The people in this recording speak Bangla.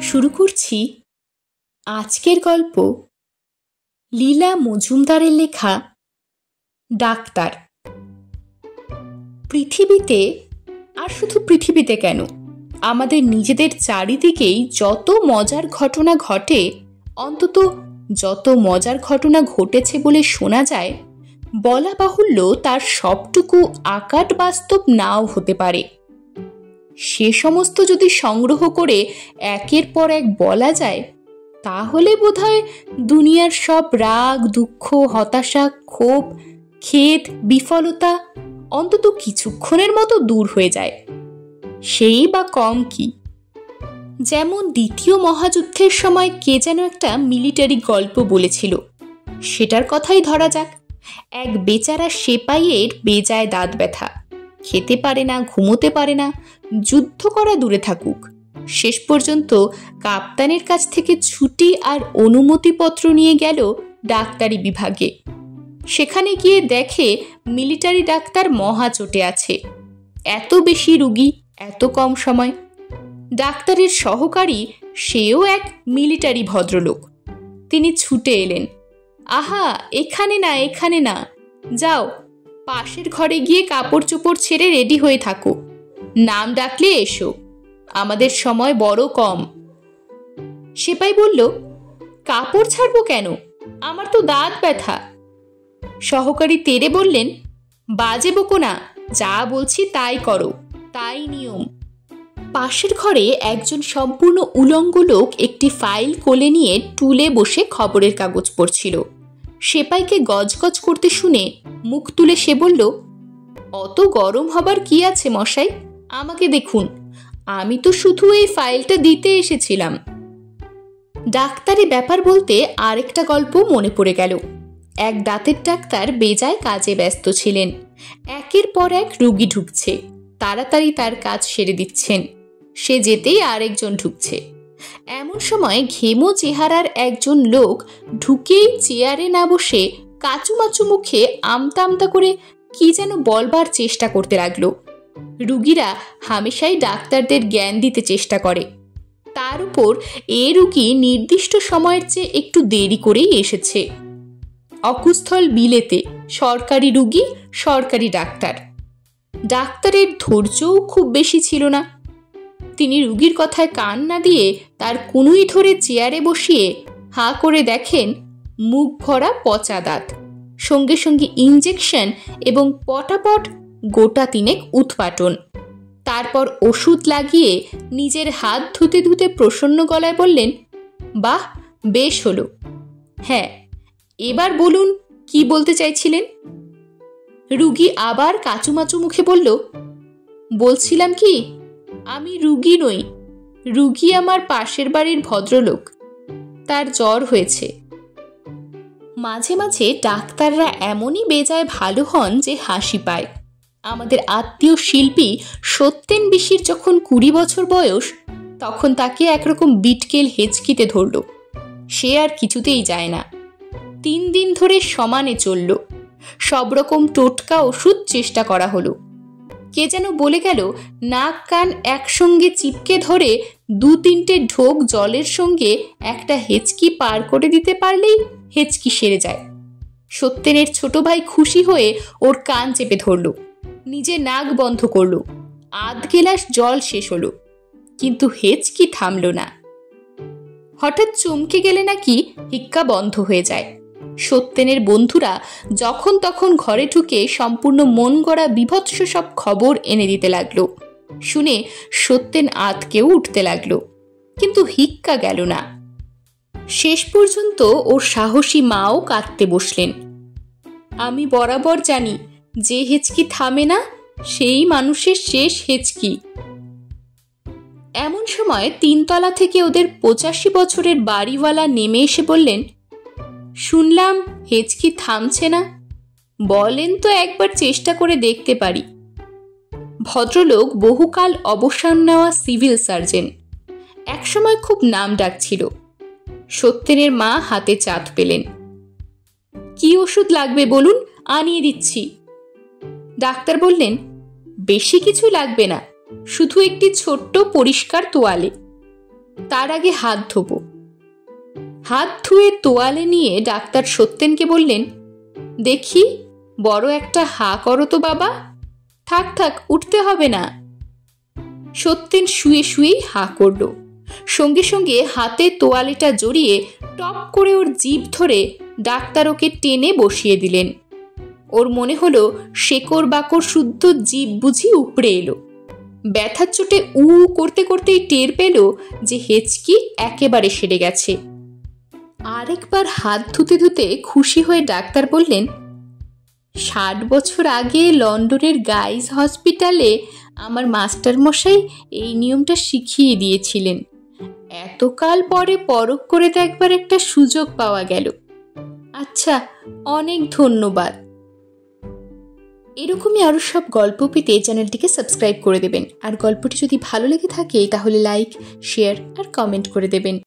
শুরু করছি আজকের গল্প লীলা মজুমদারের লেখা ডাক্তার। পৃথিবীতে, আর শুধু পৃথিবীতে কেন, আমাদের নিজেদের চারিদিকেই যত মজার ঘটনা ঘটে, অন্তত যত মজার ঘটনা ঘটেছে বলে শোনা যায়, বলা বাহুল্য তার সবটুকু আকাট বাস্তব নাও হতে পারে। সে সমস্ত যদি সংগ্রহ করে একের পর এক বলা যায়, তাহলে বোধহয় দুনিয়ার সব রাগ, দুঃখ, হতাশা, ক্ষোভ, খেদ, বিফলতা অন্তত কিছুক্ষণের মতো দূর হয়ে যায়। সেই বা কম কি? যেমন দ্বিতীয় মহাযুদ্ধের সময় কে যেন একটা মিলিটারি গল্প বলেছিল, সেটার কথাই ধরা যাক। এক বেচারা সেপাইয়ের বেজায় দাঁত ব্যথা, খেতে পারে না, ঘুমোতে পারে না, যুদ্ধ করা দূরে থাকুক, শেষ পর্যন্ত কাপ্তানের কাছ থেকে ছুটি আর অনুমতিপত্র নিয়ে গেল ডাক্তারি বিভাগে। সেখানে গিয়ে দেখে মিলিটারি ডাক্তার মহা চোটে আছে। এত বেশি রুগী, এত কম সময়। ডাক্তারের সহকারী, সেও এক মিলিটারি ভদ্রলোক। তিনি ছুটে এলেন, আহা, এখানে না, এখানে না, যাও পাশের ঘরে গিয়ে কাপড় চোপড় ছেড়ে রেডি হয়ে থাকো, নাম ডাকলে এসো, আমাদের সময় বড় কম। সেপাই বলল, কাপড় ছাড়বো কেন, আমার তো দাঁত ব্যথা। সহকারী তেড়ে বললেন, বাজে বকো না, যা বলছি তাই করো, তাই নিয়ম। পাশের ঘরে একজন সম্পূর্ণ উলঙ্গ লোক একটি ফাইল কোলে নিয়ে টুলে বসে খবরের কাগজ পড়ছিল। সেপাইকে গজগজ করতে শুনে মুখ তুলে সে বলল, অত গরম হবার কি আছে মশাই, আমাকে দেখুন, আমি তো শুধু এই ফাইলটা দিতে এসেছিলাম। ডাক্তারি ব্যাপার বলতে আরেকটা গল্প মনে পড়ে গেল। এক দাঁতের ডাক্তার বেজায় কাজে ব্যস্ত ছিলেন। একের পর এক রুগী ঢুকছে, তাড়াতাড়ি তার কাজ সেরে দিচ্ছেন। সে যেতেই আরেকজন ঢুকছে। এমন সময় ঘেমো চেহারার একজন লোক ঢুকেই চেয়ারে না বসে কাচুমাচু মুখে আমতা আমতা করে কি যেন বলবার চেষ্টা করতে লাগলো। রুগীরা হামেশাই ডাক্তারদের জ্ঞান দিতে চেষ্টা করে, তার উপর এ রুগী নির্দিষ্ট সময়ের চেয়ে একটু দেরি করেই এসেছে। অকুস্থল বিলেতে সরকারি রুগী, সরকারি ডাক্তার। ডাক্তারের ধৈর্যও খুব বেশি ছিল না। তিনি রুগীর কথায় কান না দিয়ে তার কুনুই ধরে চেয়ারে বসিয়ে হাঁ করে দেখেন মুখ ভরা পচা দাঁত, সঙ্গে সঙ্গে ইঞ্জেকশন এবং পটাপট গোটা তিনেক উৎপাটন। তারপর ওষুধ লাগিয়ে নিজের হাত ধুতে ধুতে প্রসন্ন গলায় বললেন, বাহ, বেশ হলো। হ্যাঁ, এবার বলুন কি বলতে চাইছিলেন? রুগী আবার কাচুমাচু মুখে বলল, বলছিলাম কি, আমি রুগী নই, রুগী আমার পাশের বাড়ির ভদ্রলোক, তার জ্বর হয়েছে। মাঝে মাঝে ডাক্তাররা এমনই বেজায় ভালো হন যে হাসি পায়। আমাদের আত্মীয় শিল্পী সত্যেন বিশির যখন 20 বছর বয়স, তখন তাকে একরকম বিটকেল হেঁচকিতে ধরল। সে আর কিছুতেই যায় না। 3 দিন ধরে সমানে চলল। সব রকম টোটকা ওষুধ চেষ্টা করা হলো। কে যেন বলে গেল, নাক কান একসঙ্গে চিপকে ধরে 2-3টে ঢোক জলের সঙ্গে একটা হেঁচকি পার করে দিতে পারলেই হেঁচকি সেরে যায়। সত্যেনের ছোট ভাই খুশি হয়ে ওর কান চেপে ধরল, নিজে নাক বন্ধ করল। 1/2 গেলাস জল শেষ হলো, কিন্তু হেঁচকি থামল না। হঠাৎ চমকে গেলে নাকি হিক্কা বন্ধ হয়ে যায়। সত্যেনের বন্ধুরা যখন তখন ঘরে ঢুকে সম্পূর্ণ মন গড়া বিভৎস সব খবর এনে দিতে লাগলো। শুনে সত্যেন আতকেও উঠতে লাগলো, কিন্তু হিক্কা গেল না। শেষ পর্যন্ত ওর সাহসী মাও কাঁদতে বসলেন। আমি বরাবর জানি, যে হেঁচকি থামে না সেই মানুষের শেষ হেঁচকি। এমন সময় 3 তলা থেকে ওদের 85 বছরের বাড়িওয়ালা নেমে এসে বললেন, শুনলাম হেঁচকি থামছে না, বলেন তো একবার চেষ্টা করে দেখতে পারি। ভদ্রলোক বহুকাল অবসর নেওয়া সিভিল সার্জন, একসময় খুব নাম ডাক ছিল। সত্যেনের মা হাতে চাঁদ পেলেন। কি ওষুধ লাগবে বলুন, আনিয়ে দিচ্ছি। ডাক্তার বললেন, বেশি কিছু লাগবে না, শুধু একটি ছোট্ট পরিষ্কার তোয়ালে। তার আগে হাত ধোবো। হাত ধুয়ে তোয়ালে নিয়ে ডাক্তার সত্যেনকে বললেন, দেখি বড় একটা হা করো তো বাবা। থাক থাক, উঠতে হবে না। সত্যেন শুয়ে শুয়েই হা করল। সঙ্গে সঙ্গে হাতে তোয়ালেটা জড়িয়ে টপ করে ওর জিভ ধরে ডাক্তার ওকে টেনে বসিয়ে দিলেন। ওর মনে হলো শেকড় বাকড় শুদ্ধ জিভ বুঝি উপড়ে এলো। ব্যথার চোটে উ করতে করতেই টের পেল যে হেঁচকি একেবারে সেরে গেছে। আরেকবার হাত ধুতে ধুতে খুশি হয়ে ডাক্তার বললেন, 60 বছর আগে লন্ডনের গাইজ হসপিটালে আমার মাস্টারমশাই এই নিয়মটা শিখিয়ে দিয়েছিলেন। এতকাল পরে পরখ করে দেখবার একটা সুযোগ পাওয়া গেল। আচ্ছা, অনেক ধন্যবাদ। এরকমই আরও সব গল্প পেতে চ্যানেলটিকে সাবস্ক্রাইব করে দেবেন। আর গল্পটি যদি ভালো লেগে থাকে তাহলে লাইক, শেয়ার আর কমেন্ট করে দেবেন।